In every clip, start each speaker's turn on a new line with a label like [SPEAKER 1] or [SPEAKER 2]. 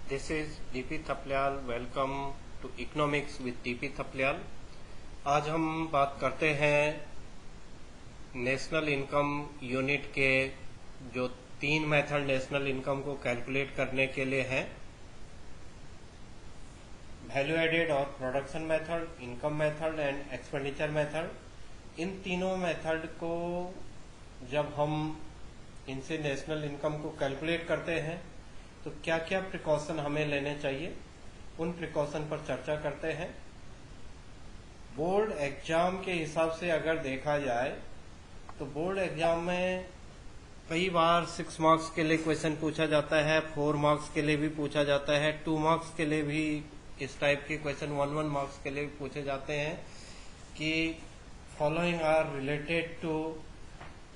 [SPEAKER 1] This is DP Thapliyal. Welcome to economics with DP Thapliyal. आज हम बात करते हैं नेशनल इनकम यूनिट के जो 3 मेथड नेशनल इनकम को कैलकुलेट करने के लिए हैं। वैल्यू एडेड और production method, income method and expenditure method. इन तीनों मेथड को जब हम इनसे नेशनल इनकम को कैलकुलेट करते हैं तो क्या क्या प्रिकॉशन हमें लेने चाहिए, उन प्रिकॉशन पर चर्चा करते हैं। बोर्ड एग्जाम के हिसाब से अगर देखा जाए तो बोर्ड एग्जाम में कई बार 6 मार्क्स के लिए क्वेश्चन पूछा जाता है, 4 मार्क्स के लिए भी पूछा जाता है, 2 मार्क्स के लिए भी इस टाइप के क्वेश्चन 1 मार्क्स के लिए भी पूछे जाते हैं कि following are related to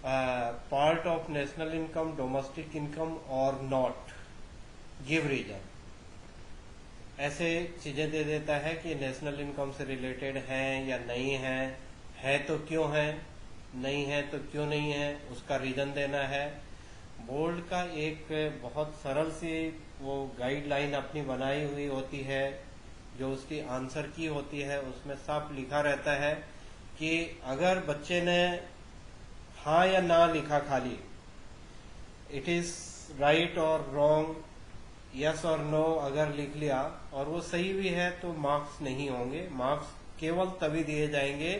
[SPEAKER 1] part of national income, domestic income और नॉट, गिव रीजन। ऐसे चीजें दे देता है कि नेशनल इनकम से रिलेटेड हैं या नहीं है तो क्यों है, नहीं है तो क्यों नहीं है, उसका रीजन देना है। बोर्ड का एक बहुत सरल सी वो गाइडलाइन अपनी बनाई हुई होती है, जो उसकी आंसर की होती है, उसमें साफ लिखा रहता है कि अगर बच्चे ने हाँ या ना लिखा खाली, इट इज राइट और रॉन्ग, यस और नो अगर लिख लिया और वो सही भी है तो मार्क्स नहीं होंगे। मार्क्स केवल तभी दिए जाएंगे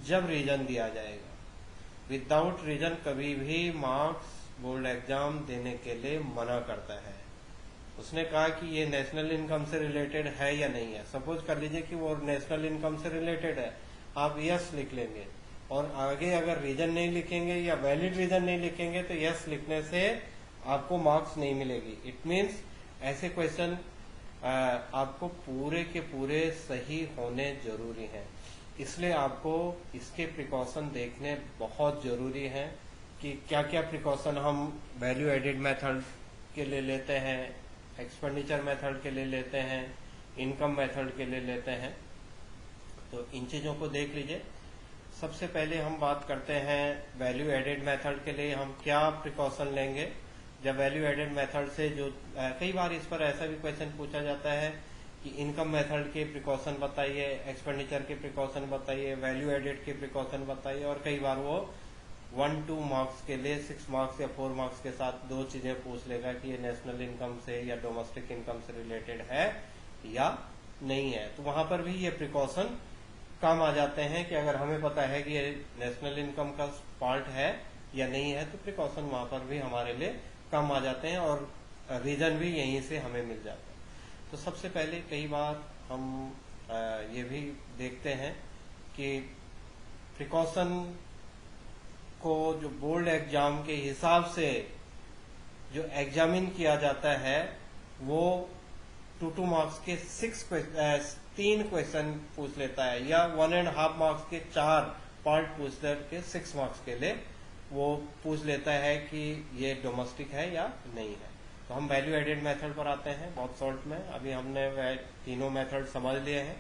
[SPEAKER 1] जब रीजन दिया जाएगा। विदाउट रीजन कभी भी मार्क्स बोर्ड एग्जाम देने के लिए मना करता है। उसने कहा कि ये नेशनल इनकम से रिलेटेड है या नहीं है। सपोज कर लीजिए कि वो नेशनल इनकम से रिलेटेड है, आप यस लिख लेंगे और आगे अगर रीजन नहीं लिखेंगे या वैलिड रीजन नहीं लिखेंगे तो यस लिखने से आपको मार्क्स नहीं मिलेगी। इट मीन्स ऐसे क्वेश्चन आपको पूरे के पूरे सही होने जरूरी हैं। इसलिए आपको इसके प्रिकॉशन देखने बहुत जरूरी हैं कि क्या क्या प्रिकॉशन हम वैल्यू एडेड मेथड के लिए लेते हैं, एक्सपेंडिचर मेथड के लिए लेते हैं, इनकम मेथड के लिए लेते हैं। तो इन चीजों को देख लीजिए। सबसे पहले हम बात करते हैं वैल्यू एडेड मेथड के लिए हम क्या प्रिकॉशन लेंगे। जब वैल्यू एडेड मेथड से जो कई बार इस पर ऐसा भी क्वेश्चन पूछा जाता है कि इनकम मेथड के प्रिकॉशन बताइए, एक्सपेंडिचर के प्रिकॉशन बताइए, वैल्यू एडेड के प्रिकॉशन बताइए। और कई बार वो 1-2 मार्क्स के लिए 6 मार्क्स या 4 मार्क्स के साथ 2 चीजें पूछ लेगा कि ये नेशनल इनकम से या डोमेस्टिक इनकम से रिलेटेड है या नहीं है। तो वहां पर भी ये प्रिकॉशन काम आ जाते हैं कि अगर हमें पता है कि ये नेशनल इनकम का पार्ट है या नहीं है तो प्रिकॉशन वहां पर भी हमारे लिए कम आ जाते हैं और रीजन भी यहीं से हमें मिल जाता है। तो सबसे पहले कई बार हम ये भी देखते हैं कि प्रिकॉशन को जो बोर्ड एग्जाम के हिसाब से जो एग्जामिन किया जाता है वो 2 मार्क्स के 3 क्वेश्चन पूछ लेता है या 1.5 मार्क्स के 4 पार्ट पूछ करके 6 मार्क्स के लिए वो पूछ लेता है कि ये डोमेस्टिक है या नहीं है। तो हम वैल्यू एडेड मेथड पर आते हैं बहुत शॉर्ट में। अभी हमने तीनों मेथड समझ लिए हैं।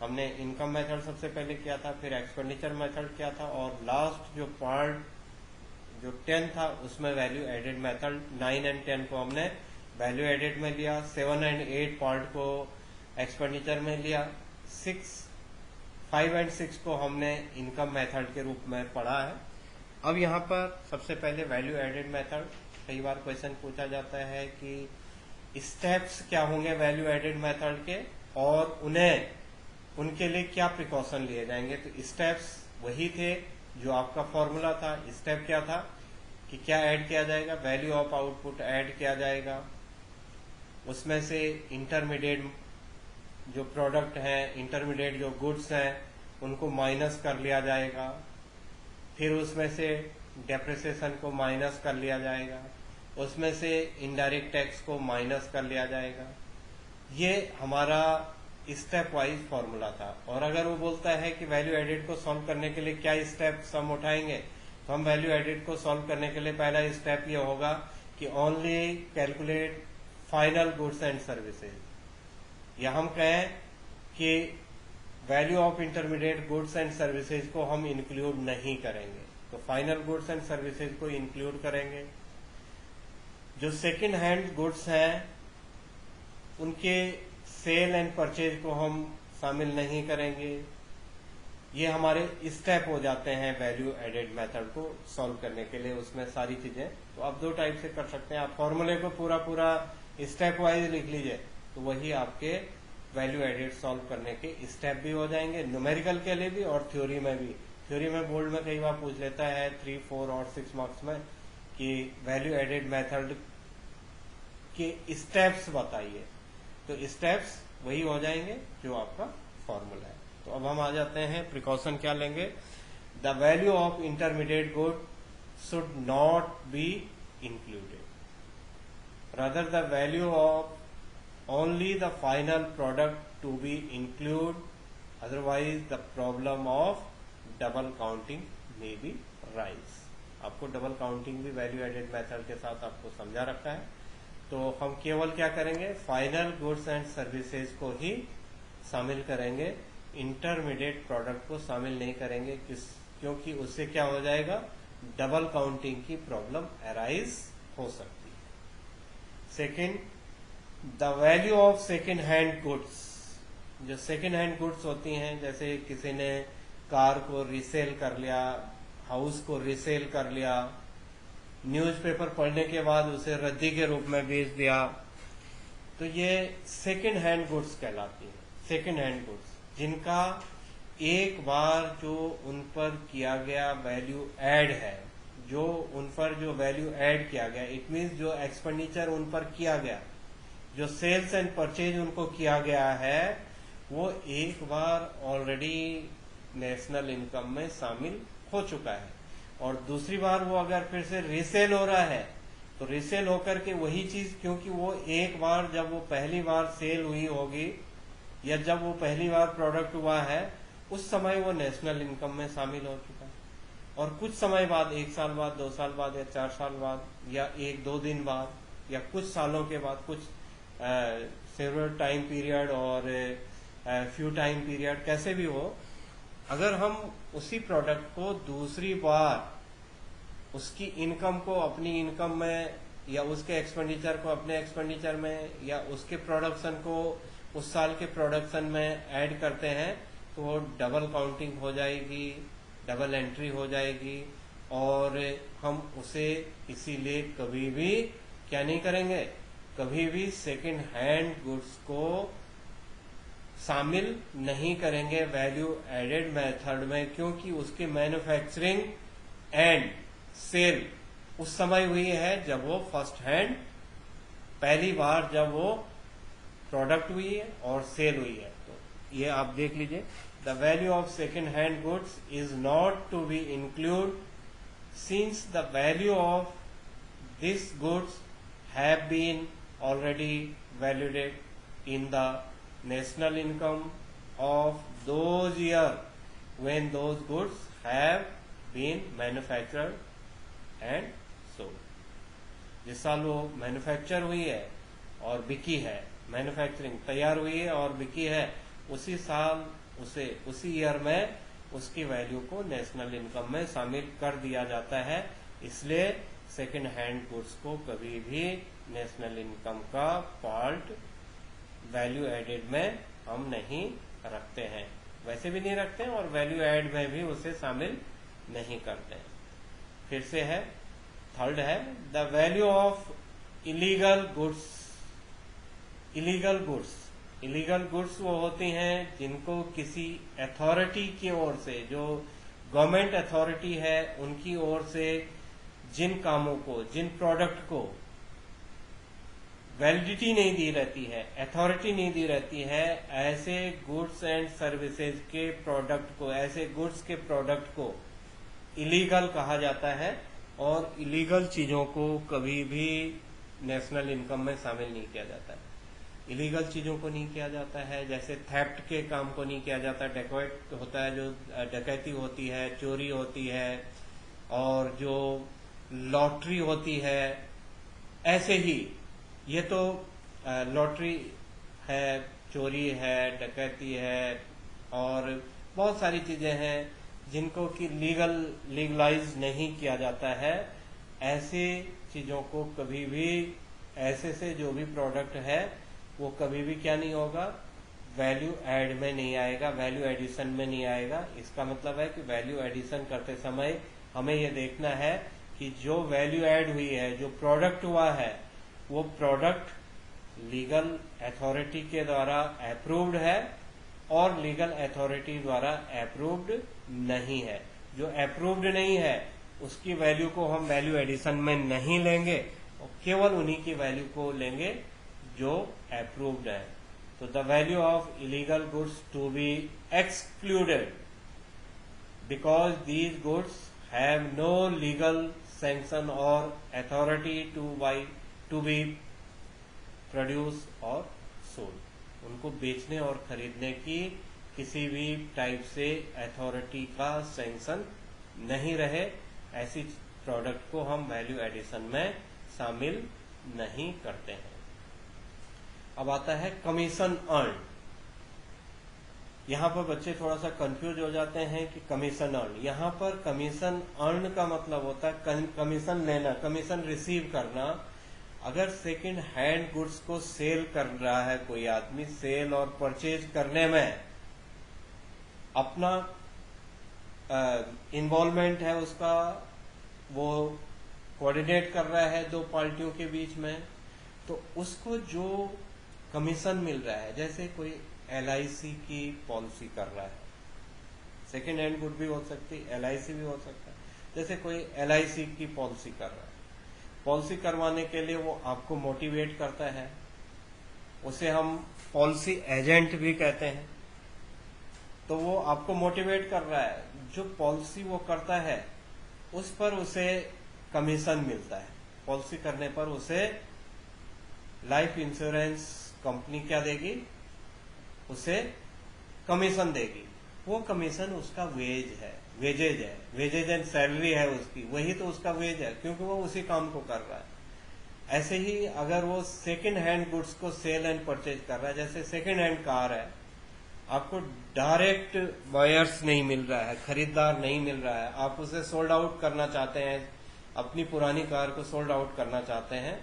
[SPEAKER 1] हमने इनकम मेथड सबसे पहले किया था, फिर एक्सपेंडिचर मेथड किया था और लास्ट जो पार्ट जो 10 था उसमें वैल्यू एडेड मेथड 9 एंड 10 को हमने वैल्यू एडेड में लिया, 7 एंड 8 पार्ट को एक्सपेंडिचर में लिया, 5 एंड 6 को हमने इनकम मेथड के रूप में पढ़ा है। अब यहाँ पर सबसे पहले वैल्यू एडेड मेथड, कई बार क्वेश्चन पूछा जाता है कि स्टेप्स क्या होंगे वैल्यू एडेड मेथड के और उनके लिए क्या प्रिकॉशन लिए जाएंगे। तो स्टेप्स वही थे जो आपका फॉर्मूला था। स्टेप क्या था कि क्या ऐड किया जाएगा, वैल्यू ऑफ आउटपुट ऐड किया जाएगा, उसमें से इंटरमीडिएट जो प्रोडक्ट है, इंटरमीडिएट जो गुड्स हैं उनको माइनस कर लिया जाएगा, फिर उसमें से डेप्रिसिएशन को माइनस कर लिया जाएगा, उसमें से इनडायरेक्ट टैक्स को माइनस कर लिया जाएगा। ये हमारा स्टेप वाइज फॉर्मूला था। और अगर वो बोलता है कि वैल्यू एडेड को सॉल्व करने के लिए क्या स्टेप्स हम उठाएंगे, तो हम वैल्यू एडेड को सॉल्व करने के लिए पहला स्टेप ये होगा कि only calculate final goods and services. या हम कहें कि value of intermediate goods and services को हम इंक्लूड नहीं करेंगे, तो फाइनल गुड्स एंड सर्विसेज को इंक्लूड करेंगे। जो सेकंड हैंड गुड्स हैं उनके सेल एंड परचेज को हम शामिल नहीं करेंगे। ये हमारे स्टेप हो जाते हैं वैल्यू एडेड मेथड को सॉल्व करने के लिए। उसमें सारी चीजें तो आप दो टाइप से कर सकते हैं। आप फॉर्मूले को पूरा पूरा स्टेप वाइज लिख लीजिए तो वही आपके वैल्यू एडेड सॉल्व करने के स्टेप भी हो जाएंगे, न्यूमेरिकल के लिए भी और थ्योरी में भी। थ्योरी में बोर्ड में कई बार पूछ लेता है 3, 4 और 6 मार्क्स में कि वैल्यू एडेड मेथड के स्टेप्स बताइए, तो स्टेप्स वही हो जाएंगे जो आपका फॉर्मूला है। तो अब हम आ जाते हैं, प्रिकॉशन क्या लेंगे। The value of intermediate good should not be included, rather the value of only the final product to be included, otherwise the problem of double counting may be rise। आपको double counting भी value added method के साथ आपको समझा रखा है। तो हम केवल क्या करेंगे, फाइनल गुड्स एंड सर्विसेज को ही शामिल करेंगे, इंटरमीडिएट प्रोडक्ट को शामिल नहीं करेंगे। क्योंकि उससे क्या हो जाएगा, डबल काउंटिंग की प्रॉब्लम अराइज हो सकती है। Second, the value of second hand goods. जो सेकेंड हैंड गुड्स होती हैं, जैसे किसी ने कार को रीसेल कर लिया, हाउस को रीसेल कर लिया, न्यूज़पेपर पढ़ने के बाद उसे रद्दी के रूप में बेच दिया, तो ये सेकेंड हैंड गुड्स कहलाती हैं। सेकेंड हैंड गुड्स जिनका एक बार जो उन पर किया गया वैल्यू ऐड है, जो उन पर जो वैल्यू ऐड किया गया, इट मीन्स जो एक्सपेंडिचर उन पर किया गया, जो सेल्स एंड परचेज उनको किया गया है, वो एक बार ऑलरेडी नेशनल इनकम में शामिल हो चुका है। और दूसरी बार वो अगर फिर से रीसेल हो रहा है तो रीसेल होकर के वही चीज, क्योंकि वो एक बार जब वो पहली बार सेल हुई होगी या जब वो पहली बार प्रोडक्ट हुआ है, उस समय वो नेशनल इनकम में शामिल हो चुका है। और कुछ समय बाद, 1 साल बाद, 2 साल बाद या 4 साल बाद या 1-2 दिन बाद या कुछ सालों के बाद, कुछ सेवरल टाइम पीरियड और फ्यू टाइम पीरियड, कैसे भी हो, अगर हम उसी प्रोडक्ट को दूसरी बार उसकी इनकम को अपनी इनकम में या उसके एक्सपेंडिचर को अपने एक्सपेंडिचर में या उसके प्रोडक्शन को उस साल के प्रोडक्शन में ऐड करते हैं, तो वो डबल काउंटिंग हो जाएगी, डबल एंट्री हो जाएगी। और हम उसे इसीलिए कभी भी क्या नहीं करेंगे, कभी भी सेकेंड हैंड गुड्स को शामिल नहीं करेंगे वैल्यू एडेड मेथड में, क्योंकि उसकी मैन्युफैक्चरिंग एंड सेल उस समय हुई है जब वो फर्स्ट हैंड, पहली बार जब वो प्रोडक्ट हुई है और सेल हुई है। तो ये आप देख लीजिए, the value of second hand goods is not to be include since the value of this goods have been already value added in the national income of those year when those goods have been manufactured and sold। जिस साल वो manufacture हुई है और बिकी है, manufacturing तैयार हुई है और बिकी है, उसी साल उसे उसी ईयर में उसकी वैल्यू को नेशनल इनकम में शामिल कर दिया जाता है। इसलिए सेकेंड हैंड गुड्स को कभी भी नेशनल इनकम का पार्ट वैल्यू एडेड में हम नहीं रखते हैं, वैसे भी नहीं रखते हैं और वैल्यू एड में भी उसे शामिल नहीं करते हैं। फिर से है, थर्ड है, the value of illegal goods. Illegal goods, illegal goods वो होती हैं जिनको किसी अथॉरिटी की ओर से, जो गवर्नमेंट अथॉरिटी है उनकी ओर से जिन कामों को, जिन प्रोडक्ट को वैलिडिटी नहीं दी रहती है, अथॉरिटी नहीं दी रहती है, ऐसे गुड्स एंड सर्विसेज के प्रोडक्ट को, ऐसे गुड्स के प्रोडक्ट को इलीगल कहा जाता है। और इलीगल चीजों को कभी भी नेशनल इनकम में शामिल नहीं किया जाता है। इलीगल चीजों को नहीं किया जाता है, जैसे थेफ्ट के काम को नहीं किया जाता, डेकोइट होता है, जो डकैती होती है, चोरी होती है, और जो लॉटरी होती है, ऐसे ही ये तो लॉटरी है, चोरी है, डकैती है और बहुत सारी चीजें हैं जिनको कि लीगलाइज नहीं किया जाता है। ऐसे चीजों को कभी भी, ऐसे से जो भी प्रोडक्ट है वो कभी भी क्या नहीं होगा, वैल्यू ऐड में नहीं आएगा, वैल्यू एडिशन में नहीं आएगा। इसका मतलब है कि वैल्यू एडिशन करते समय हमें ये देखना है कि जो वैल्यू ऐड हुई है, जो प्रोडक्ट हुआ है, वो प्रोडक्ट लीगल अथॉरिटी के द्वारा अप्रूव्ड है और लीगल अथॉरिटी द्वारा अप्रूव्ड नहीं है। जो अप्रूव्ड नहीं है उसकी वैल्यू को हम वैल्यू एडिशन में नहीं लेंगे और केवल उन्हीं की वैल्यू को लेंगे जो अप्रूव्ड है। तो the value of illegal goods to be excluded because these goods have no legal sanction और अथॉरिटी टू बी प्रोड्यूस और सोल्ड। उनको बेचने और खरीदने की किसी भी टाइप से अथॉरिटी का सैंक्शन नहीं रहे, ऐसी प्रोडक्ट को हम वैल्यू एडिशन में शामिल नहीं करते हैं। अब आता है कमीशन अर्न। यहाँ पर बच्चे थोड़ा सा कंफ्यूज हो जाते हैं कि कमीशन अर्न, यहाँ पर कमीशन अर्न का मतलब होता है कमीशन लेना, कमीशन रिसीव करना। अगर सेकंड हैंड गुड्स को सेल कर रहा है कोई आदमी, सेल और परचेज करने में अपना इन्वॉल्वमेंट है उसका, वो कोऑर्डिनेट कर रहा है दो पार्टियों के बीच में, तो उसको जो कमीशन मिल रहा है, जैसे कोई LIC की पॉलिसी कर रहा है, सेकेंड हैंड गुड भी हो सकती है, LIC भी हो सकता है। जैसे कोई LIC की पॉलिसी कर रहा है, पॉलिसी करवाने के लिए वो आपको मोटिवेट करता है, उसे हम पॉलिसी एजेंट भी कहते हैं। तो वो आपको मोटिवेट कर रहा है, जो पॉलिसी वो करता है उस पर उसे कमीशन मिलता है। पॉलिसी करने पर उसे लाइफ इंश्योरेंस कंपनी क्या देगी, उसे कमीशन देगी। वो कमीशन उसका वेजेज है, वेजेज एंड सैलरी है उसकी, वही तो उसका वेज है क्योंकि वो उसी काम को कर रहा है। ऐसे ही अगर वो सेकंड हैंड गुड्स को सेल एंड परचेज कर रहा है, जैसे सेकंड हैंड कार है, आपको डायरेक्ट बायर्स नहीं मिल रहा है, खरीदार नहीं मिल रहा है, आप उसे सोल्ड आउट करना चाहते हैं, अपनी पुरानी कार को सोल्ड आउट करना चाहते हैं,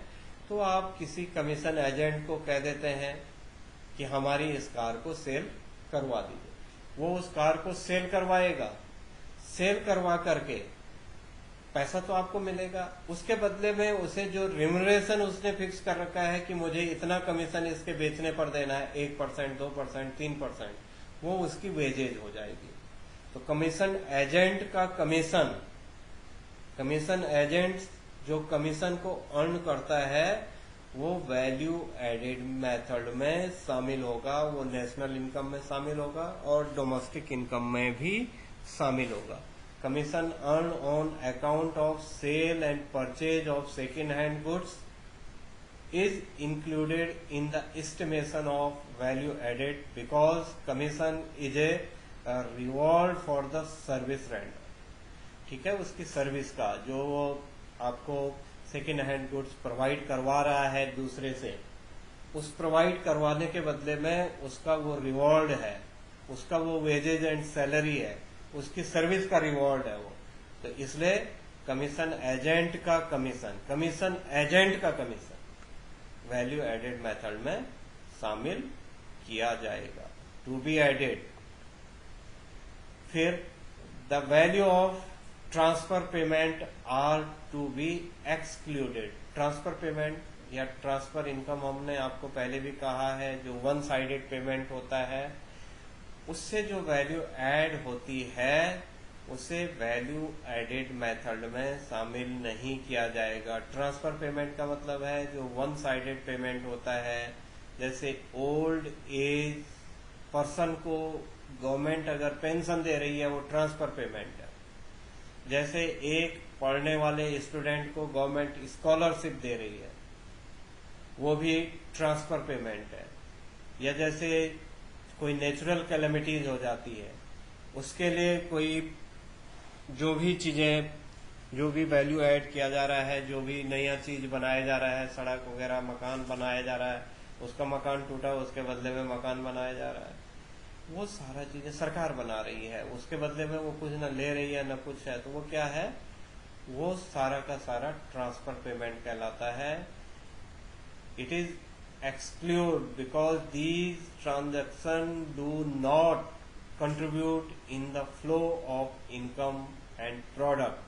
[SPEAKER 1] तो आप किसी कमीशन एजेंट को कह देते हैं कि हमारी इस कार को सेल करवा दीजिए। वो उस कार को सेल करवाएगा, सेल करवा करके पैसा तो आपको मिलेगा, उसके बदले में उसे जो रिम्यूनरेशन उसने फिक्स कर रखा है कि मुझे इतना कमीशन इसके बेचने पर देना है, 1%, 2%, 3%, वो उसकी वेजेज हो जाएगी। तो कमीशन एजेंट का कमीशन एजेंट जो कमीशन को अर्न करता है वो वैल्यू एडेड मेथड में शामिल होगा, वो नेशनल इनकम में शामिल होगा और डोमेस्टिक इनकम में भी शामिल होगा। Commission earned on account of sale and purchase of second-hand goods is included in the estimation of value added because commission is a reward for the service rendered। ठीक है, उसकी सर्विस का जो वो आपको सेकेंड हैंड गुड्स प्रोवाइड करवा रहा है दूसरे से, उस प्रोवाइड करवाने के बदले में उसका वो रिवॉर्ड है, उसका वो वेजेज एंड सैलरी है, उसकी सर्विस का रिवॉर्ड है वो। तो इसलिए कमीशन एजेंट का कमीशन वैल्यू एडेड मेथड में शामिल किया जाएगा, टू बी एडेड। फिर the value of transfer payment are to be excluded. Transfer payment या ट्रांसफर इनकम हमने आपको पहले भी कहा है, जो वन साइडेड पेमेंट होता है, उससे जो वैल्यू ऐड होती है उसे वैल्यू एडेड मेथड में शामिल नहीं किया जाएगा। ट्रांसफर पेमेंट का मतलब है जो वन साइडेड पेमेंट होता है, जैसे ओल्ड एज पर्सन को गवर्नमेंट अगर पेंशन दे रही है वो ट्रांसफर पेमेंट है। जैसे एक पढ़ने वाले स्टूडेंट को गवर्नमेंट स्कॉलरशिप दे रही है, वो भी ट्रांसफर पेमेंट है। या जैसे कोई नेचुरल कैलेमिटीज हो जाती है, उसके लिए कोई जो भी चीजें, जो भी वैल्यू ऐड किया जा रहा है, जो भी नया चीज बनाया जा रहा है, सड़क वगैरह मकान बनाया जा रहा है, उसका मकान टूटा उसके बदले में मकान बनाया जा रहा है, वो सारा चीजें सरकार बना रही है, उसके बदले में वो कुछ न ले रही है न कुछ है, तो वो क्या है, वो सारा का सारा ट्रांसफर पेमेंट कहलाता है। It is exclude because these transactions do not contribute in the flow of income and product.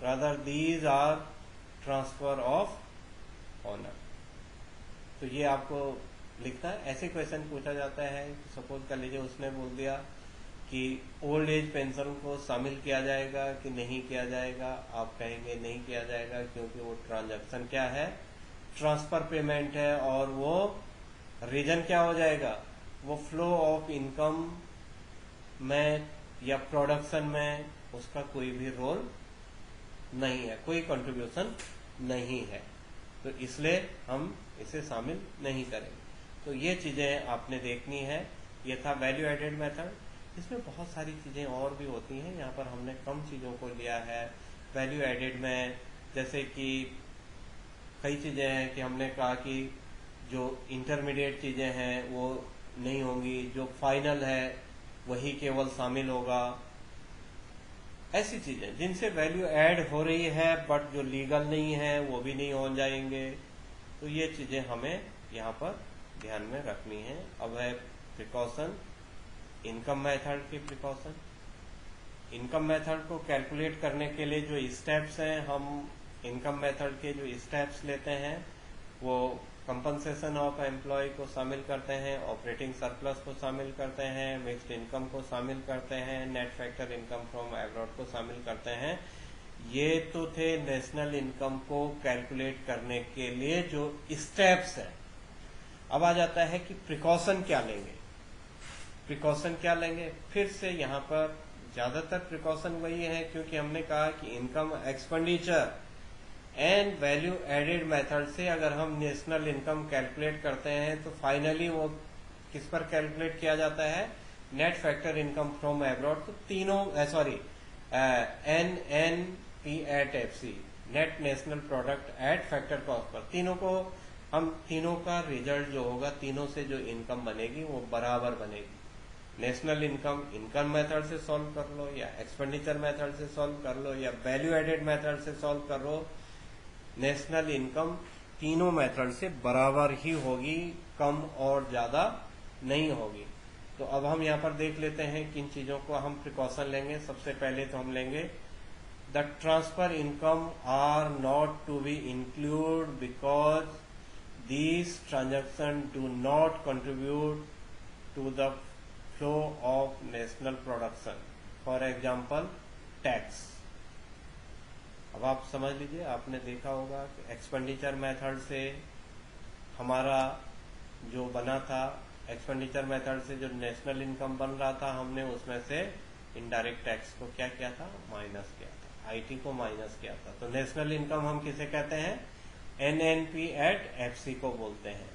[SPEAKER 1] Rather, these are transfer of honor. तो ये आपको लिखना है. ऐसे क्वेश्चन पूछा जाता है. सपोज कर लीजिए उसने बोल दिया कि ओल्ड एज पेंशन को शामिल किया जाएगा कि नहीं किया जाएगा. आप कहेंगे नहीं किया जाएगा क्योंकि वो ट्रांजैक्शन क्या है, ट्रांसफर पेमेंट है, और वो रीजन क्या हो जाएगा, वो फ्लो ऑफ इनकम में या प्रोडक्शन में उसका कोई भी रोल नहीं है, कोई कंट्रीब्यूशन नहीं है. तो इसलिए हम इसे शामिल नहीं करेंगे. तो ये चीजें आपने देखनी है. ये था वैल्यू एडेड मेथड. इसमें बहुत सारी चीजें और भी होती हैं. यहाँ पर हमने कम चीजों को लिया है वैल्यू एडेड में. जैसे कि कई चीजें हैं कि हमने कहा कि जो इंटरमीडिएट चीजें हैं वो नहीं होंगी, जो फाइनल है वही केवल शामिल होगा. ऐसी चीजें जिनसे वैल्यू ऐड हो रही है बट जो लीगल नहीं है वो भी नहीं हो जाएंगे. तो ये चीजें हमें यहाँ पर ध्यान में रखनी है. अब है प्रिकॉशन, इनकम मेथड की प्रिकॉशन. इनकम मेथड को कैलकुलेट करने के लिए जो स्टेप्स हैं, हम इनकम मेथड के जो स्टेप्स लेते हैं वो कंपनसेशन ऑफ एम्प्लॉय को शामिल करते हैं, ऑपरेटिंग सरप्लस को शामिल करते हैं, मिक्स्ड इनकम को शामिल करते हैं, net factor income from abroad को शामिल करते हैं. ये तो थे नेशनल इनकम को कैलकुलेट करने के लिए जो स्टेप्स हैं. अब आ जाता है कि प्रिकॉशन क्या लेंगे. प्रिकॉशन क्या लेंगे, फिर से यहाँ पर ज्यादातर प्रिकॉशन वही है क्योंकि हमने कहा कि income expenditure and value added method से अगर हम नेशनल इनकम कैलकुलेट करते हैं तो फाइनली वो किस पर कैलकुलेट किया जाता है, net factor income from abroad. तो तीनों NNP at FC, net national product at factor cost पर, तीनों को हम तीनों का रिजल्ट जो होगा, तीनों से जो इनकम बनेगी वो बराबर बनेगी. नेशनल इनकम मेथड से सॉल्व कर लो या एक्सपेंडिचर मेथड से सॉल्व कर लो या वैल्यू एडेड मेथड से सॉल्व कर लो, नेशनल इनकम तीनों मेथड से बराबर ही होगी, कम और ज्यादा नहीं होगी. तो अब हम यहाँ पर देख लेते हैं किन चीजों को हम प्रिकॉशन लेंगे. सबसे पहले तो हम लेंगे the transfer income are not to be include because these transaction do not contribute to the flow of national production. For example tax. अब आप समझ लीजिए, आपने देखा होगा कि एक्सपेंडिचर मेथड से हमारा जो बना था, एक्सपेंडिचर मेथड से जो नेशनल इनकम बन रहा था, हमने उसमें से इनडायरेक्ट टैक्स को क्या किया था, माइनस किया था, आईटी को माइनस किया था. तो नेशनल इनकम हम किसे कहते हैं, NNP एट FC को बोलते हैं.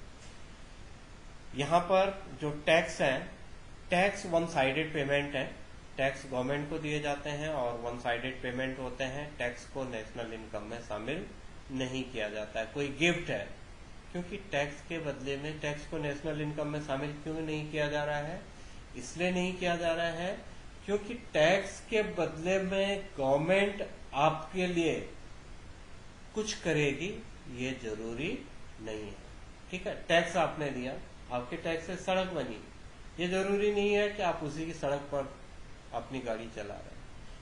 [SPEAKER 1] यहाँ पर जो टैक्स है, टैक्स वन साइडेड पेमेंट है. टैक्स गवर्नमेंट को दिए जाते हैं और वन साइडेड पेमेंट होते हैं. टैक्स को नेशनल इनकम में शामिल नहीं किया जाता है. कोई गिफ्ट है, क्योंकि टैक्स के बदले में टैक्स को नेशनल इनकम में शामिल क्यों नहीं किया जा रहा है, इसलिए नहीं किया जा रहा है क्योंकि टैक्स के बदले में गवर्नमेंट आपके लिए कुछ करेगी ये जरूरी नहीं है. ठीक है, टैक्स आपने दिया, आपके टैक्स से सड़क बनी, ये जरूरी नहीं है कि आप उसी की सड़क पर अपनी गाड़ी चला रहे हैं,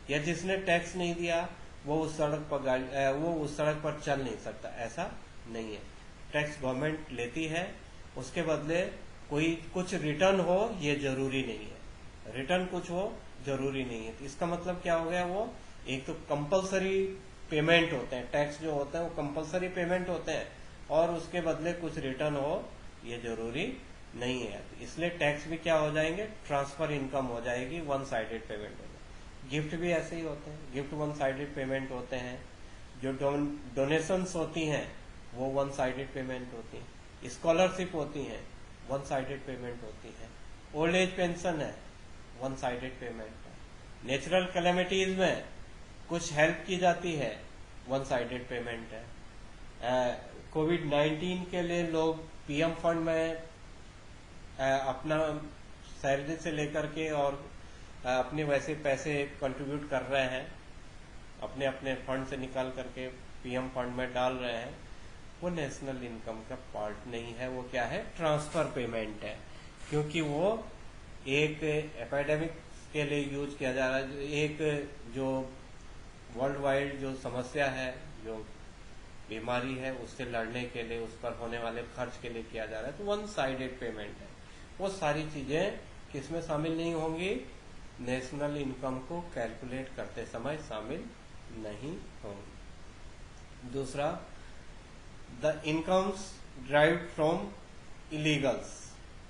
[SPEAKER 1] या जिसने टैक्स नहीं दिया वो उस सड़क पर चल नहीं सकता. ऐसा नहीं है. टैक्स गवर्नमेंट लेती है, उसके बदले कोई कुछ रिटर्न हो ये जरूरी नहीं है. रिटर्न कुछ हो जरूरी नहीं है. तो इसका मतलब क्या हो गया, वो एक तो कंपलसरी पेमेंट होते हैं, टैक्स जो होते हैं वो कंपलसरी पेमेंट होते हैं, और उसके बदले कुछ रिटर्न हो ये जरूरी नहीं है. इसलिए टैक्स भी क्या हो जाएंगे, ट्रांसफर इनकम हो जाएगी, वन साइडेड पेमेंट हो जाएगी. गिफ्ट भी ऐसे ही होते हैं, गिफ्ट वन साइडेड पेमेंट होते हैं. जो डोनेशंस होती हैं वो वन साइडेड पेमेंट होती हैं. स्कॉलरशिप होती हैं, वन साइडेड पेमेंट होती है. ओल्ड एज पेंशन है, वन साइडेड पेमेंट है. नेचुरल कैलेमिटीज में कुछ हेल्प की जाती है, वन साइडेड पेमेंट है. कोविड-19 के लिए लोग PM फंड में अपना सैलरी से लेकर के और अपने वैसे पैसे कंट्रीब्यूट कर रहे हैं, अपने अपने फंड से निकाल करके PM फंड में डाल रहे हैं. वो नेशनल इनकम का पार्ट नहीं है, वो क्या है, ट्रांसफर पेमेंट है, क्योंकि वो एक एपिडेमिक के लिए यूज किया जा रहा है, एक जो वर्ल्ड वाइड जो समस्या है, जो बीमारी है, उससे लड़ने के लिए, उस पर होने वाले खर्च के लिए किया जा रहा है, तो वन साइडेड पेमेंट है। वो सारी चीजें किसमें शामिल नहीं होंगी, नेशनल इनकम को कैलकुलेट करते समय शामिल नहीं होंगी। दूसरा, the incomes derived from illegals.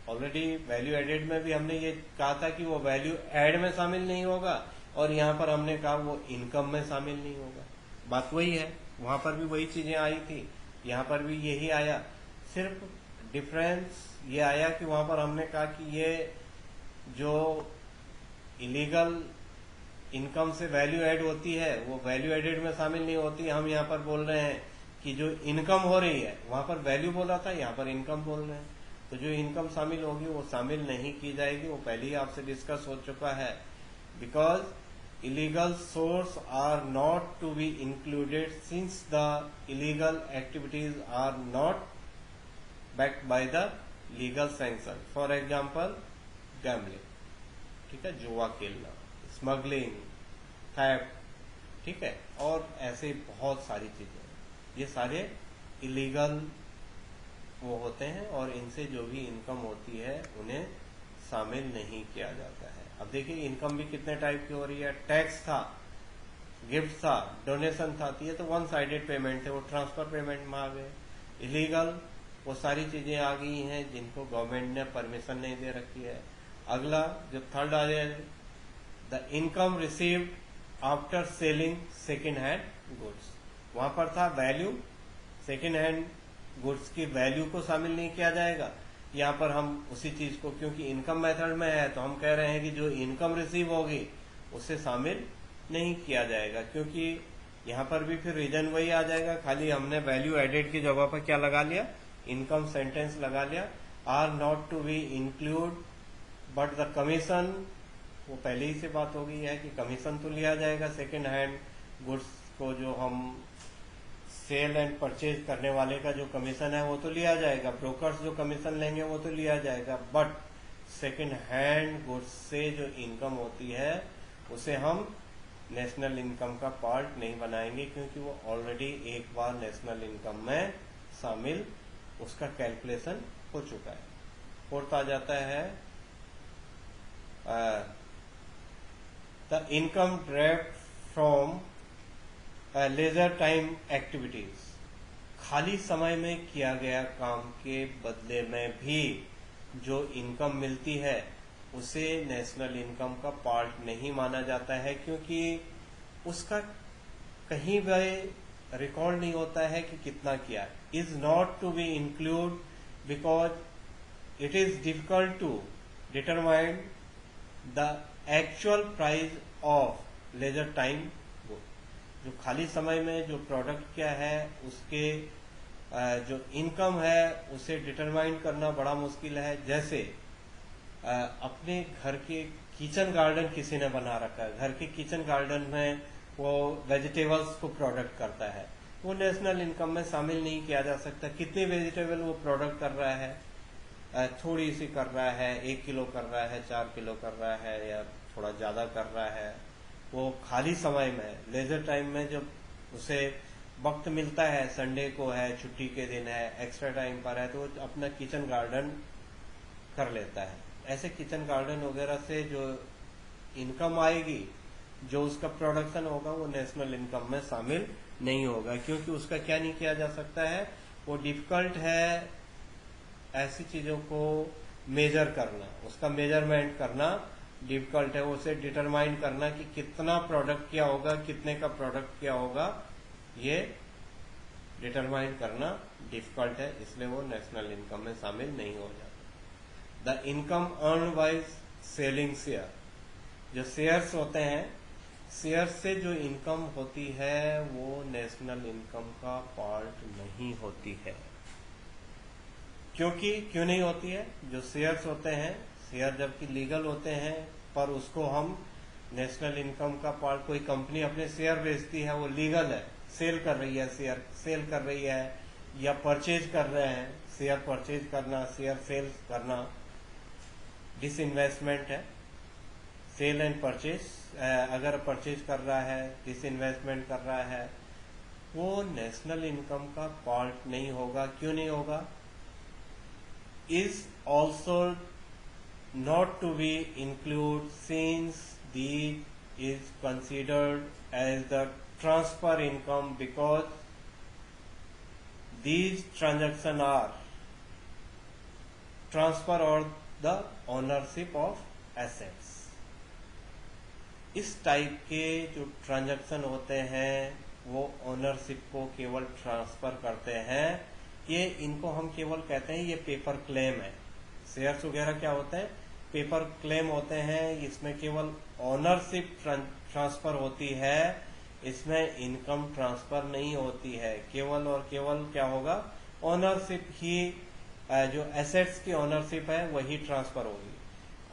[SPEAKER 1] Already value added में भी हमने ये कहा था कि वो वैल्यू एड में शामिल नहीं होगा, और यहाँ पर हमने कहा वो इनकम में शामिल नहीं होगा। बात वही है, वहां पर भी वही चीजें आई थी, यहाँ पर भी यही आया, सिर्फ डिफरेंस ये आया कि वहां पर हमने कहा कि ये जो इलीगल इनकम से वैल्यू ऐड होती है वो वैल्यू एडेड में शामिल नहीं होती। हम यहाँ पर बोल रहे हैं कि जो इनकम हो रही है, वहां पर वैल्यू बोला था, यहाँ पर इनकम बोल रहे हैं, तो जो इनकम शामिल होगी वो शामिल नहीं की जाएगी। वो पहले ही आपसे डिस्कस हो चुका है, because illegal source are not to be included since the illegal activities are not backed by the legal sanction. For example, gambling, ठीक है, जुआ खेलना, स्मगलिंग, थेफ्ट, ठीक है, और ऐसे बहुत सारी चीजें, ये सारे इलीगल वो होते हैं, और इनसे जो भी इनकम होती है उन्हें शामिल नहीं किया जाता है। अब देखिए इनकम भी कितने टाइप की हो रही है, टैक्स था, गिफ्ट था, डोनेशन था, तो ये तो वन साइडेड पेमेंट है, वो ट्रांसफर पेमेंट में आ गए। इलीगल वो सारी चीजें आ गई हैं जिनको गवर्नमेंट ने परमिशन नहीं दे रखी है। अगला जो थर्ड आ जाए, the income received after selling second hand goods. वहां पर था वैल्यू, सेकेंड हैंड गुड्स की वैल्यू को शामिल नहीं किया जाएगा। यहाँ पर हम उसी चीज को, क्योंकि इनकम मेथड में है, तो हम कह रहे हैं कि जो इनकम रिसीव होगी उससे शामिल नहीं किया जाएगा, क्योंकि यहाँ पर भी फिर रीजन वही आ जाएगा, खाली हमने वैल्यू एडेड की जगह पर क्या लगा लिया, इनकम सेंटेंस लगा लिया, are not to be include but the commission, वो पहले ही से बात हो गई है कि कमीशन तो लिया जाएगा सेकेंड हैंड गुड्स को, जो हम सेल एंड परचेज करने वाले का जो कमीशन है वो तो लिया जाएगा, ब्रोकर्स जो कमीशन लेंगे वो तो लिया जाएगा, बट सेकेंड हैंड गुड्स से जो इनकम होती है उसे हम नेशनल इनकम का पार्ट नहीं बनाएंगे, क्योंकि वो ऑलरेडी एक बार नेशनल इनकम में शामिल, उसका कैलकुलेशन हो चुका है। फोर्थ आ जाता है the income derived from leisure time activities. खाली समय में किया गया काम के बदले में भी जो इनकम मिलती है उसे नेशनल इनकम का पार्ट नहीं माना जाता है, क्योंकि उसका कहीं भी रिकॉर्ड नहीं होता है कि कितना किया। Is not to be include because it is difficult to determine the actual price of leisure time. जो खाली समय में जो प्रोडक्ट क्या है उसके जो इनकम है उसे डिटरमाइन करना बड़ा मुश्किल है। जैसे अपने घर के किचन गार्डन किसी ने बना रखा है, घर के किचन गार्डन में वो वेजिटेबल्स को प्रोडक्ट करता है, वो नेशनल इनकम में शामिल नहीं किया जा सकता। कितने वेजिटेबल वो प्रोडक्ट कर रहा है, थोड़ी सी कर रहा है, 1 किलो कर रहा है, 4 किलो कर रहा है, या थोड़ा ज्यादा कर रहा है, वो खाली समय में लेजर टाइम में जब उसे वक्त मिलता है, संडे को है, छुट्टी के दिन है, एक्स्ट्रा टाइम पर है, तो वो अपना किचन गार्डन कर लेता है। ऐसे किचन गार्डन वगैरह से जो इनकम आएगी, जो उसका प्रोडक्शन होगा, वो नेशनल इनकम में शामिल नहीं होगा, क्योंकि उसका क्या नहीं किया जा सकता है, वो डिफिकल्ट है ऐसी चीजों को मेजर करना, उसका मेजरमेंट करना डिफिकल्ट है, उसे डिटरमाइन करना कि कितना प्रोडक्ट क्या होगा, कितने का प्रोडक्ट क्या होगा, ये डिटरमाइन करना डिफिकल्ट है, इसलिए वो नेशनल इनकम में शामिल नहीं हो जाता। The income earn by selling share, जो शेयर्स होते हैं, शेयर से जो इनकम होती है वो नेशनल इनकम का पार्ट नहीं होती है। क्योंकि क्यों नहीं होती है? जो शेयर्स होते हैं, शेयर जबकि लीगल होते हैं, पर उसको हम नेशनल इनकम का पार्ट, कोई कंपनी अपने शेयर बेचती है, वो लीगल है, सेल कर रही है, शेयर सेल कर रही है, या परचेज कर रहे हैं, शेयर परचेज करना, शेयर सेल करना डिसइन्वेस्टमेंट है। सेल एंड परचेज, अगर परचेज कर रहा है, डिसइन्वेस्टमेंट कर रहा है, वो नेशनल इनकम का पार्ट नहीं होगा। क्यों नहीं होगा? Is also not to be included since these is considered as the transfer income because these transactions are transfer or the ownership of assets। इस टाइप के जो ट्रांजैक्शन होते हैं वो ओनरशिप को केवल ट्रांसफर करते हैं। ये इनको हम केवल कहते हैं ये पेपर क्लेम है। शेयर्स वगैरह क्या होते हैं? पेपर क्लेम होते हैं। इसमें केवल ओनरशिप ट्रांसफर होती है, इसमें इनकम ट्रांसफर नहीं होती है। केवल और केवल क्या होगा? ओनरशिप ही, जो एसेट्स की ओनरशिप है वही ट्रांसफर होगी।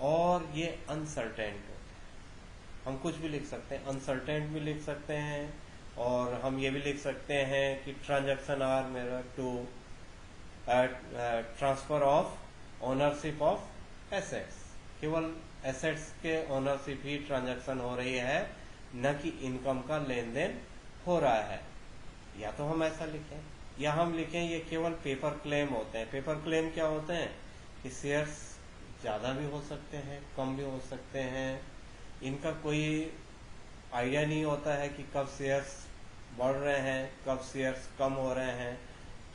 [SPEAKER 1] और ये अनसर्टेन होते हैं। हम कुछ भी लिख सकते हैं, अनसर्टेन भी लिख सकते हैं, और हम ये भी लिख सकते हैं कि transaction are merely to transfer of ownership of assets. केवल एसेट्स के ओनरशिप ही ट्रांजैक्शन हो रही है, न कि इनकम का लेन देन हो रहा है। या तो हम ऐसा लिखें या हम लिखें ये केवल पेपर क्लेम होते हैं। पेपर क्लेम क्या होते हैं कि शेयर्स ज्यादा भी हो सकते हैं, कम भी हो सकते हैं। इनका कोई आइडिया नहीं होता है कि कब शेयर्स बढ़ रहे हैं, कब शेयर्स कम हो रहे हैं।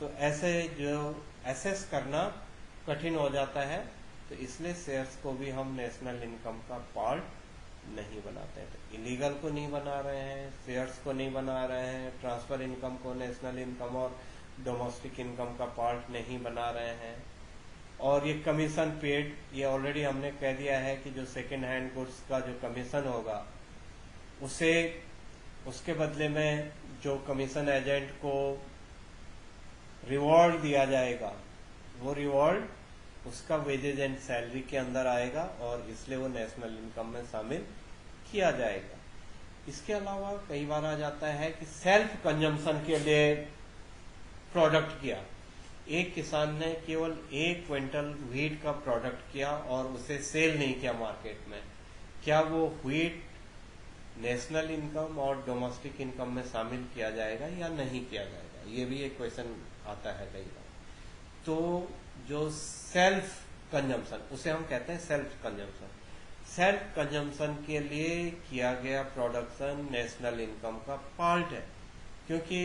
[SPEAKER 1] तो ऐसे जो एसेस करना कठिन हो जाता है, तो इसलिए शेयर्स को भी हम नेशनल इनकम का पार्ट नहीं बनाते हैं। तो इलीगल को नहीं बना रहे हैं, शेयर्स को नहीं बना रहे हैं, ट्रांसफर इनकम को नेशनल इनकम और डोमेस्टिक इनकम का पार्ट नहीं बना रहे हैं। और ये कमीशन पेड, ये ऑलरेडी हमने कह दिया है कि जो सेकेंड हैंड गुड्स का जो कमीशन होगा उसे, उसके बदले में जो कमीशन एजेंट को रिवॉर्ड दिया जाएगा, वो रिवॉर्ड उसका वेजेज एंड सैलरी के अंदर आएगा, और इसलिए वो नेशनल इनकम में शामिल किया जाएगा। इसके अलावा कई बार आ जाता है कि सेल्फ कंजम्पशन के लिए प्रोडक्ट किया। एक किसान ने केवल 1 क्विंटल व्हीट का प्रोडक्ट किया और उसे सेल नहीं किया मार्केट में। क्या वो व्हीट नेशनल इनकम और डोमेस्टिक इनकम में शामिल किया जाएगा या नहीं किया जाएगा? ये भी एक क्वेश्चन आता है कई बार। तो जो सेल्फ कंजम्पशन, उसे हम कहते हैं सेल्फ कंजम्पशन। सेल्फ कंजम्पशन के लिए किया गया प्रोडक्शन नेशनल इनकम का पार्ट है, क्योंकि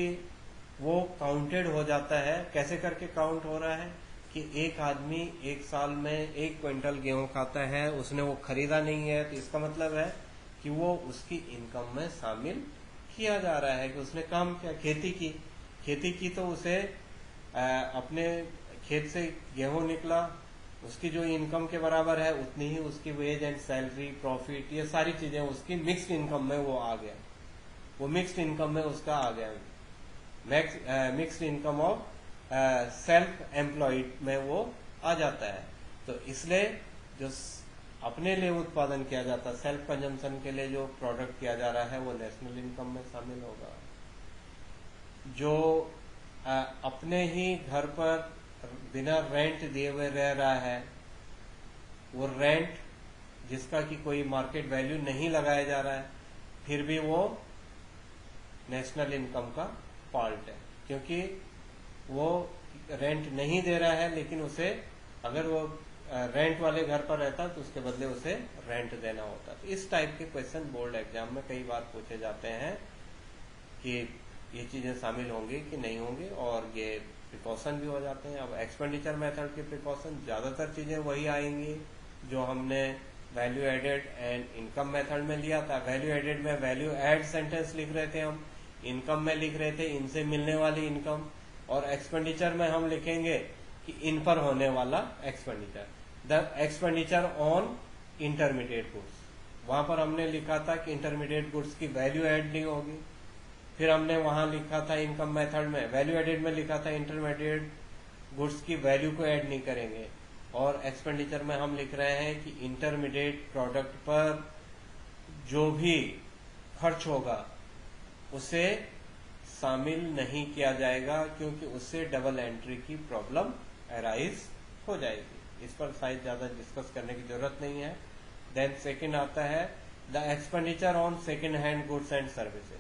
[SPEAKER 1] वो काउंटेड हो जाता है। कैसे करके काउंट हो रहा है कि एक आदमी एक साल में 1 क्विंटल गेहूं खाता है, उसने वो खरीदा नहीं है, तो इसका मतलब है कि वो उसकी इनकम में शामिल किया जा रहा है कि उसने काम किया, खेती की तो उसे अपने खेत से गेहूं निकला, उसकी जो इनकम के बराबर है उतनी ही उसकी वेज एंड सैलरी, प्रॉफिट, ये सारी चीजें उसकी मिक्स्ड इनकम में वो आ गया। वो मिक्स्ड इनकम में उसका आ गया, mixed income of self employed में वो आ जाता है। तो इसलिए जो अपने लिए उत्पादन किया जाता है, सेल्फ कंजम्पशन के लिए जो प्रोडक्ट किया जा रहा है, वो नेशनल इनकम में शामिल होगा। जो अपने ही घर पर बिना रेंट दिए हुए रह रहा है, वो रेंट जिसका कि कोई मार्केट वैल्यू नहीं लगाया जा रहा है, फिर भी वो नेशनल इनकम का पार्ट है, क्योंकि वो रेंट नहीं दे रहा है, लेकिन उसे अगर वो रेंट वाले घर पर रहता तो उसके बदले उसे रेंट देना होता। तो इस टाइप के क्वेश्चन बोर्ड एग्जाम में कई बार पूछे जाते हैं कि ये चीजें शामिल होंगी कि नहीं होंगी, और ये प्रिकॉशन भी हो जाते हैं। अब एक्सपेंडिचर मेथड के प्रिकॉशन ज्यादातर चीजें वही आएंगी जो हमने value added and income method में लिया था। वैल्यू एडेड में वैल्यू एड सेंटेंस लिख रहे थे हम, इनकम में लिख रहे थे इनसे मिलने वाली इनकम, और एक्सपेंडिचर में हम लिखेंगे कि इन पर होने वाला expenditure, the expenditure on intermediate goods. वहां पर हमने लिखा था कि इंटरमीडिएट गुड्स की वैल्यू एड नहीं होगी। फिर हमने वहां लिखा था इनकम मेथड में, वैल्यू एडेड में लिखा था इंटरमीडिएट गुड्स की वैल्यू को ऐड नहीं करेंगे। और एक्सपेंडिचर में हम लिख रहे हैं कि इंटरमीडिएट प्रोडक्ट पर जो भी खर्च होगा उसे शामिल नहीं किया जाएगा, क्योंकि उससे डबल एंट्री की प्रॉब्लम अराइज हो जाएगी। इस पर शायद ज्यादा डिस्कस करने की जरूरत नहीं है। देन सेकंड आता है the expenditure on second hand goods and services,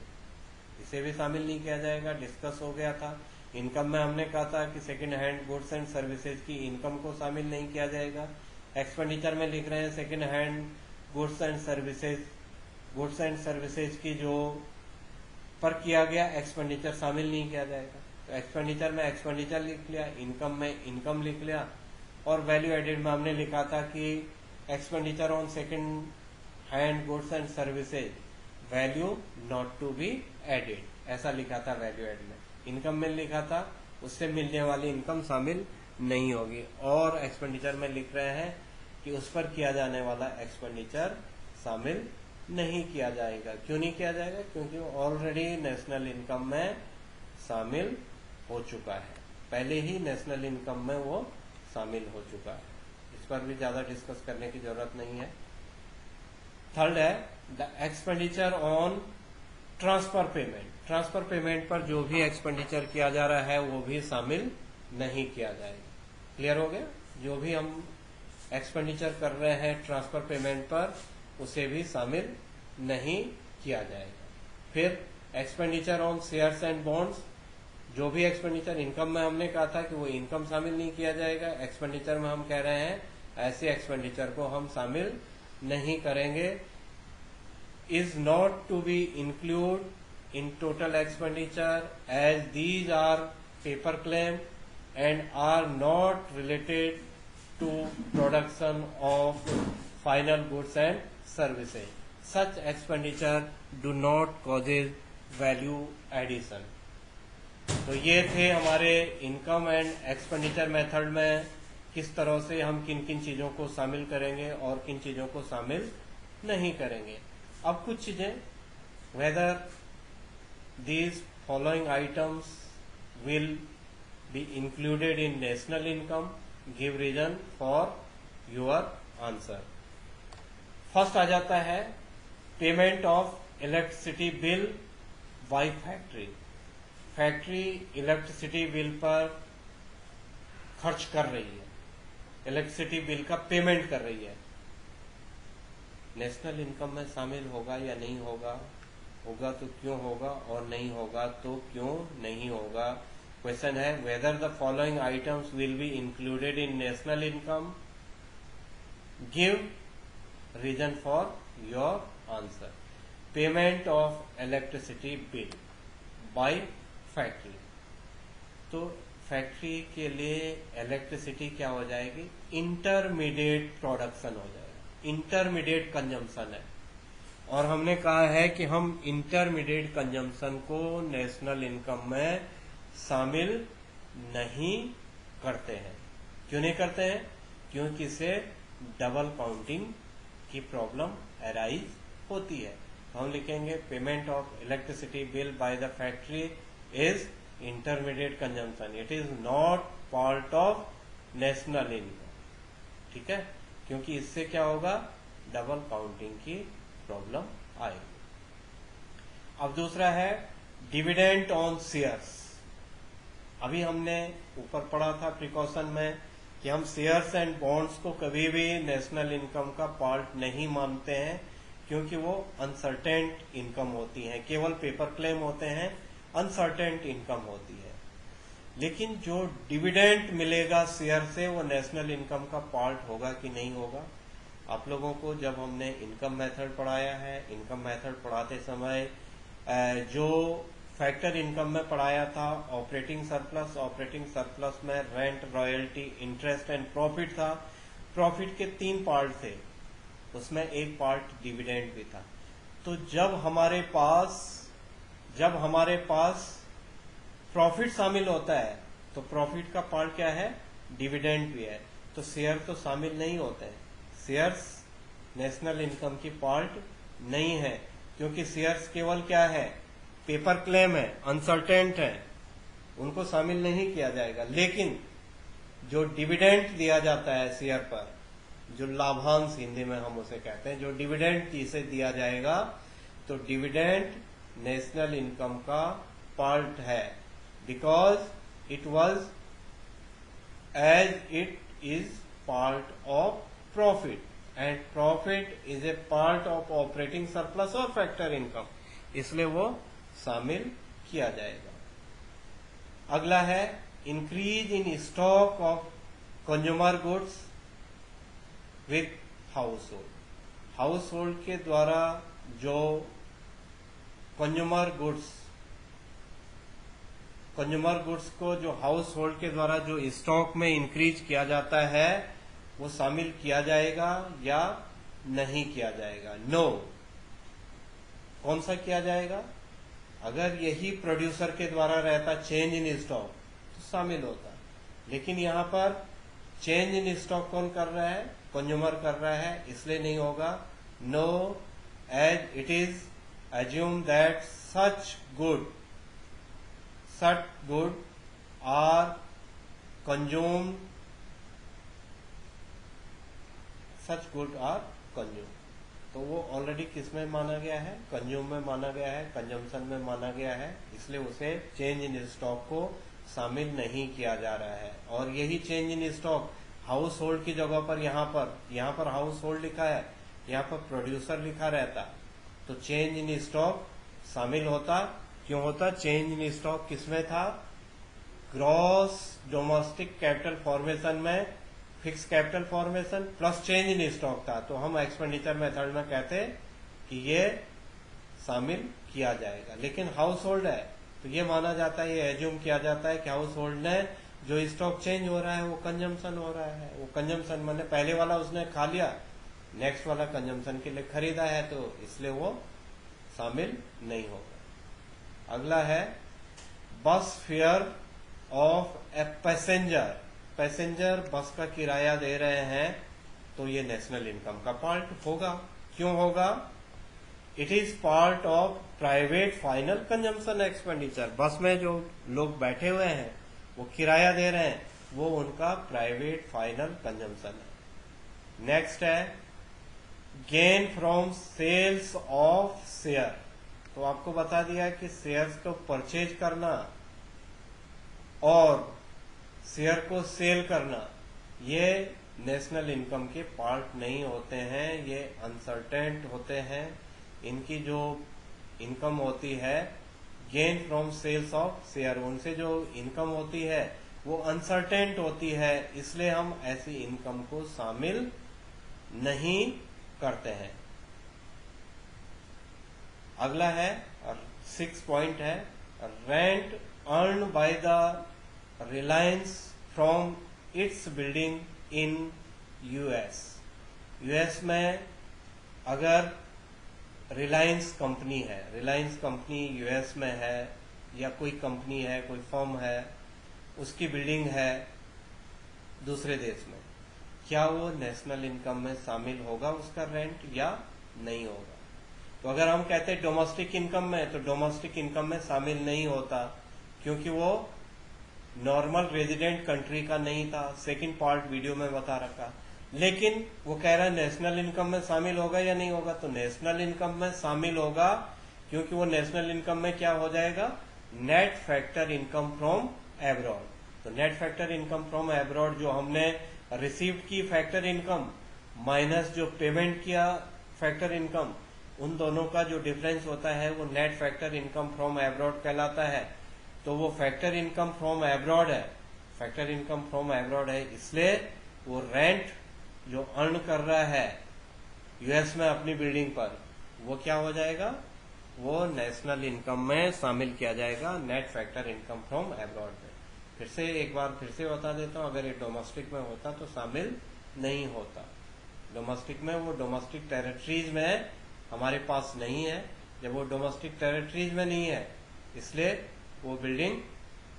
[SPEAKER 1] इसे भी शामिल नहीं किया जाएगा, डिस्कस हो गया था। इनकम में हमने कहा था कि second hand goods and services की इनकम को शामिल नहीं किया जाएगा। एक्सपेंडिचर में लिख रहे हैं second hand goods and services की जो पर किया गया एक्सपेंडिचर शामिल नहीं किया जाएगा। तो एक्सपेंडिचर में एक्सपेंडिचर लिख लिया, इनकम में इनकम लिख लिया, और वैल्यू एडेड में हमने लिखा था कि expenditure on second hand goods and services value not to be added, ऐसा लिखा था वैल्यू एड में। इनकम में लिखा था उससे मिलने वाली इनकम शामिल नहीं होगी, और एक्सपेंडिचर में लिख रहे हैं कि उस पर किया जाने वाला एक्सपेंडिचर शामिल नहीं किया जाएगा। क्यों नहीं किया जाएगा? क्योंकि ऑलरेडी नेशनल इनकम में शामिल हो चुका है, पहले ही नेशनल इनकम में वो शामिल हो चुका है। इस पर भी ज्यादा डिस्कस करने की जरूरत नहीं है। थर्ड है the expenditure on transfer payment. Transfer payment पर जो भी एक्सपेंडिचर किया जा रहा है वो भी शामिल नहीं किया जाएगा। क्लियर हो गया? जो भी हम एक्सपेंडिचर कर रहे हैं ट्रांसफर पेमेंट पर, उसे भी शामिल नहीं किया जाएगा। फिर expenditure on shares and bonds, जो भी एक्सपेंडिचर इनकम में हमने कहा था कि वो इनकम शामिल नहीं किया जाएगा, एक्सपेंडिचर में हम कह रहे हैं ऐसे एक्सपेंडिचर को हम शामिल नहीं करेंगे। Is not to be include in total expenditure as these are paper claim and are not related to production of final goods and services. Such expenditure do not causes value addition. तो ये थे हमारे income and expenditure method में किस तरह से हम किन किन चीजों को शामिल करेंगे और किन चीजों को शामिल नहीं करेंगे। अब कुछ चीजें, weather these following items will be included in national income, give reason for your answer. First आ जाता है payment of electricity bill by factory. Factory electricity bill पर खर्च कर रही है, इलेक्ट्रिसिटी बिल का पेमेंट कर रही है, नेशनल इनकम में शामिल होगा या नहीं होगा? होगा तो क्यों होगा, और नहीं होगा तो क्यों नहीं होगा? क्वेश्चन है whether the following items will be included in national income, give reason for your answer. Payment of electricity bill by factory, तो फैक्ट्री के लिए इलेक्ट्रिसिटी क्या हो जाएगी? इंटरमीडिएट प्रोडक्शन हो जाएगा, इंटरमीडिएट कंजम्पशन है। और हमने कहा है कि हम इंटरमीडिएट कंजम्पशन को नेशनल इनकम में शामिल नहीं करते हैं। क्यों नहीं करते हैं? क्योंकि इससे डबल काउंटिंग की प्रॉब्लम अराइज होती है। तो हम लिखेंगे payment of electricity bill by the factory is intermediate consumption, it is not part of national income. ठीक है? क्योंकि इससे क्या होगा? डबल काउंटिंग की प्रॉब्लम आएगी। अब दूसरा है डिविडेंड ऑन शेयर्स। अभी हमने ऊपर पढ़ा था प्रिकॉशन में कि हम शेयर्स एंड बॉन्ड्स को कभी भी नेशनल इनकम का पार्ट नहीं मानते हैं, क्योंकि वो अनसर्टेन इनकम होती है, केवल पेपर क्लेम होते हैं, अनसर्टेन इनकम होती है। लेकिन जो डिविडेंड मिलेगा शेयर से, वो नेशनल इनकम का पार्ट होगा कि नहीं होगा? आप लोगों को जब हमने इनकम मेथड पढ़ाया है, इनकम मेथड पढ़ाते समय जो फैक्टर इनकम में पढ़ाया था ऑपरेटिंग सरप्लस, ऑपरेटिंग सरप्लस में rent, royalty, interest and profit था। प्रॉफिट के 3 पार्ट थे, उसमें एक पार्ट डिविडेंड भी था। तो जब हमारे पास प्रॉफिट शामिल होता है तो प्रॉफिट का पार्ट क्या है? डिविडेंड भी है। तो शेयर तो शामिल नहीं होते हैं, शेयर्स नेशनल इनकम की पार्ट नहीं है, क्योंकि शेयर्स केवल क्या है? पेपर क्लेम है, अनसर्टेन है, उनको शामिल नहीं किया जाएगा। लेकिन जो डिविडेंड दिया जाता है शेयर पर, जो लाभांश हिंदी में हम उसे कहते हैं, जो डिविडेंड जिसे दिया जाएगा, तो डिविडेंड नेशनल इनकम का पार्ट है, because it was as it is part of profit, and profit is a part of operating surplus और फैक्टर इनकम, इसलिए वो शामिल किया जाएगा। अगला है increase in stock of consumer goods with household. Household के द्वारा जो कंज्यूमर गुड्स को जो हाउस होल्ड के द्वारा जो स्टॉक में इंक्रीज किया जाता है वो शामिल किया जाएगा या नहीं किया जाएगा? नो। कौन सा किया जाएगा? अगर यही प्रोड्यूसर के द्वारा रहता चेंज इन स्टॉक तो शामिल होता, लेकिन यहां पर चेंज इन स्टॉक कौन कर रहा है? कंज्यूमर कर रहा है, इसलिए नहीं होगा। No, as it is assume that such good are consumed, तो वो ऑलरेडी किस में माना गया है? कंज्यूम में माना गया है, कंजम्पशन में माना गया है, इसलिए उसे चेंज इन स्टॉक को शामिल नहीं किया जा रहा है। और यही change in stock house hold की जगह पर यहाँ पर हाउस होल्ड लिखा है, यहाँ पर प्रोड्यूसर लिखा रहता, तो चेंज इन स्टॉक शामिल होता। क्यों होता? चेंज इन स्टॉक किसमें था? ग्रॉस डोमेस्टिक कैपिटल फॉर्मेशन में fix capital formation plus change in stock था, तो हम एक्सपेंडिचर मेथड में कहते कि ये शामिल किया जाएगा। लेकिन हाउस होल्ड है तो ये माना जाता है, ये एज्यूम किया जाता है कि हाउस होल्ड ने जो स्टॉक चेंज हो रहा है वो कंजम्पशन हो रहा है। वो कंजम्पशन मैंने पहले वाला उसने खा लिया, नेक्स्ट वाला कंजम्पशन के लिए खरीदा है, तो इसलिए वो शामिल नहीं होगा। अगला है बस फेयर ऑफ ए पैसेंजर बस का किराया दे रहे हैं तो ये नेशनल इनकम का पार्ट होगा। क्यों होगा? It is part of private final consumption expenditure. बस में जो लोग बैठे हुए हैं वो किराया दे रहे हैं, वो उनका प्राइवेट फाइनल कंजम्पशन है। नेक्स्ट है gain from sales of share. तो आपको बता दिया कि शेयर्स को परचेज करना और शेयर को सेल करना ये नेशनल इनकम के पार्ट नहीं होते हैं, ये अनसर्टेन होते हैं। इनकी जो इनकम होती है gain from sales of share, उनसे जो इनकम होती है वो अनसर्टेन होती है, इसलिए हम ऐसी इनकम को शामिल नहीं करते हैं। अगला है 6 पॉइंट है rent earn by the Reliance from its building in US में अगर रिलायंस कंपनी है, रिलायंस कंपनी यूएस में है, या कोई कंपनी है, कोई फर्म है, उसकी बिल्डिंग है दूसरे देश में, क्या वो नेशनल इनकम में शामिल होगा उसका रेंट या नहीं होगा? तो अगर हम कहते हैं डोमेस्टिक इनकम में, तो डोमेस्टिक इनकम में शामिल नहीं होता, क्योंकि वो नॉर्मल रेजिडेंट कंट्री का नहीं था। सेकंड पार्ट वीडियो में बता रखा। लेकिन वो कह रहा है नेशनल इनकम में शामिल होगा या नहीं होगा? तो नेशनल इनकम में शामिल होगा, क्योंकि वो नेशनल इनकम में क्या हो जाएगा? Net factor income from abroad. तो net factor income from abroad जो हमने रिसीव्ड की फैक्टर इनकम माइनस जो पेमेंट किया फैक्टर इनकम, उन दोनों का जो डिफरेंस होता है वो net factor income from abroad कहलाता है। तो वो फैक्टर इनकम फ्रॉम एब्रॉड है, फैक्टर इनकम फ्रॉम एब्रॉड है, इसलिए वो रेंट जो अर्न कर रहा है यूएस में अपनी बिल्डिंग पर, वो क्या हो जाएगा? वो नेशनल इनकम में शामिल किया जाएगा, net factor income from abroad में। फिर से एक बार फिर से बता देता हूं, अगर ये डोमेस्टिक में होता तो शामिल नहीं होता। डोमेस्टिक में वो डोमेस्टिक टेरिटरीज में हमारे पास नहीं है, जब वो डोमेस्टिक टेरिटरीज में नहीं है इसलिए वो बिल्डिंग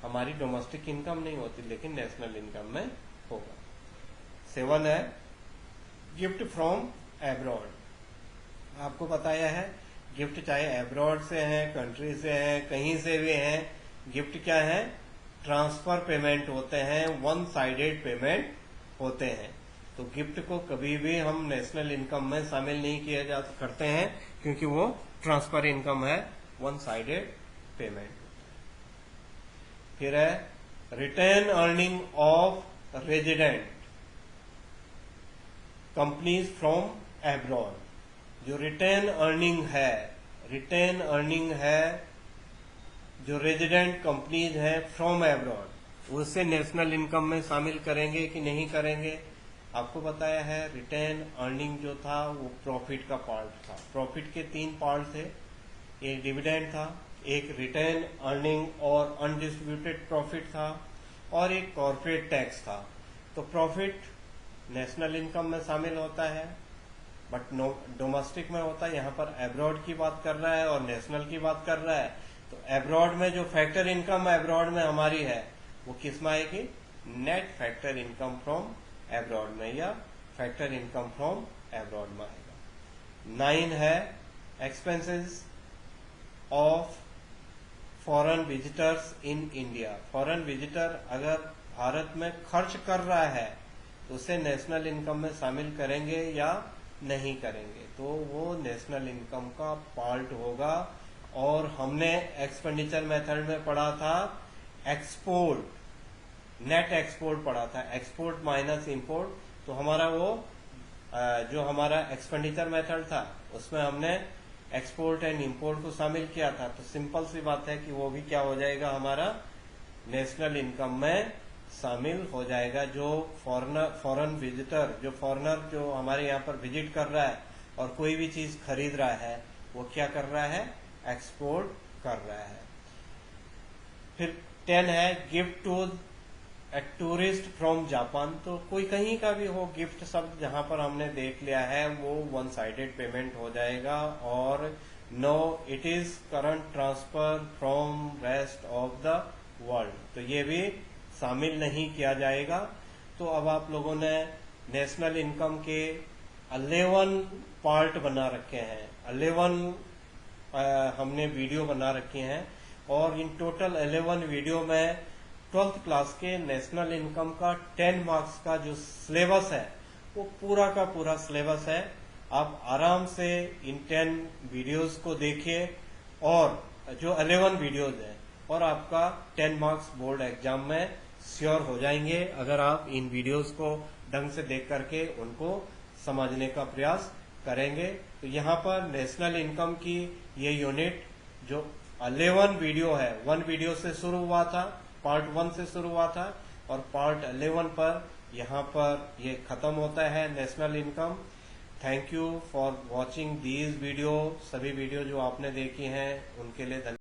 [SPEAKER 1] हमारी डोमेस्टिक इनकम नहीं होती, लेकिन नेशनल इनकम में होगा। 7 है गिफ्ट फ्रॉम एब्रॉड। आपको बताया है गिफ्ट चाहे एब्रॉड से है, कंट्री से है, कहीं से भी है, गिफ्ट क्या है? ट्रांसफर पेमेंट होते हैं, वन साइडेड पेमेंट होते हैं। तो गिफ्ट को कभी भी हम नेशनल इनकम में शामिल नहीं किया जा करते हैं, क्योंकि वो ट्रांसफर इनकम है, वन साइडेड पेमेंट। फिर है retain earning of resident companies from abroad. जो रिटेन अर्निंग है जो रेजिडेंट कंपनीज है फ्रॉम एब्रॉड, उसे नेशनल इनकम में शामिल करेंगे कि नहीं करेंगे। आपको बताया है रिटेन अर्निंग जो था वो प्रॉफिट का पार्ट था। प्रॉफिट के 3 पार्ट थे, एक डिविडेंड था, एक रिटेन अर्निंग और अनडिस्ट्रीब्यूटेड प्रॉफिट था, और एक कॉर्पोरेट टैक्स था। तो प्रॉफिट नेशनल इनकम में शामिल होता है, बट डोमेस्टिक में होता है। यहाँ पर एब्रॉड की बात कर रहा है और नेशनल की बात कर रहा है। तो एब्रॉड में जो फैक्टर इनकम एब्रॉड में हमारी है वो किस में आएगी? Net factor income from abroad में, या फैक्टर इनकम फ्रॉम एब्रॉड में आएगा। 9 है expenses of foreign visitors in India. Foreign visitor अगर भारत में खर्च कर रहा है तो उसे नेशनल इनकम में शामिल करेंगे या नहीं करेंगे? तो वो नेशनल इनकम का पार्ट होगा। और हमने एक्सपेंडिचर मेथड में पढ़ा था एक्सपोर्ट, नेट एक्सपोर्ट पढ़ा था, एक्सपोर्ट माइनस इंपोर्ट। तो हमारा वो जो हमारा एक्सपेंडिचर मेथड था उसमें हमने एक्सपोर्ट एंड इंपोर्ट को शामिल किया था। तो सिंपल सी बात है कि वो भी क्या हो जाएगा, हमारा नेशनल इनकम में शामिल हो जाएगा। जो फॉरेन विजिटर, जो फॉरेनर जो हमारे यहाँ पर विजिट कर रहा है और कोई भी चीज खरीद रहा है, वो क्या कर रहा है? एक्सपोर्ट कर रहा है। फिर 10 है gift to a tourist from Japan. तो कोई कहीं का भी हो, गिफ्ट शब्द जहां पर हमने देख लिया है वो 1 साइडेड पेमेंट हो जाएगा। और no it is current transfer from rest of the world, तो ये भी शामिल नहीं किया जाएगा। तो अब आप लोगों ने नेशनल इनकम के 11 पार्ट बना रखे हैं, 11 हमने वीडियो बना रखे हैं। और इन टोटल 11 वीडियो में 12th क्लास के नेशनल इनकम का 10 मार्क्स का जो सिलेबस है वो पूरा का पूरा सिलेबस है। आप आराम से इन 10 वीडियोस को देखिए, और जो 11 वीडियोस हैं, और आपका 10 मार्क्स बोर्ड एग्जाम में श्योर हो जाएंगे अगर आप इन वीडियोस को ढंग से देख करके उनको समझने का प्रयास करेंगे। तो यहाँ पर नेशनल इनकम की ये यूनिट जो 11 वीडियो है, 1 वीडियो से शुरू हुआ था, पार्ट 1 से शुरू हुआ था, और पार्ट 11 पर यहाँ पर ये खत्म होता है national income. Thank you for watching these video. सभी वीडियो जो आपने देखी हैं उनके लिए धन्यवाद।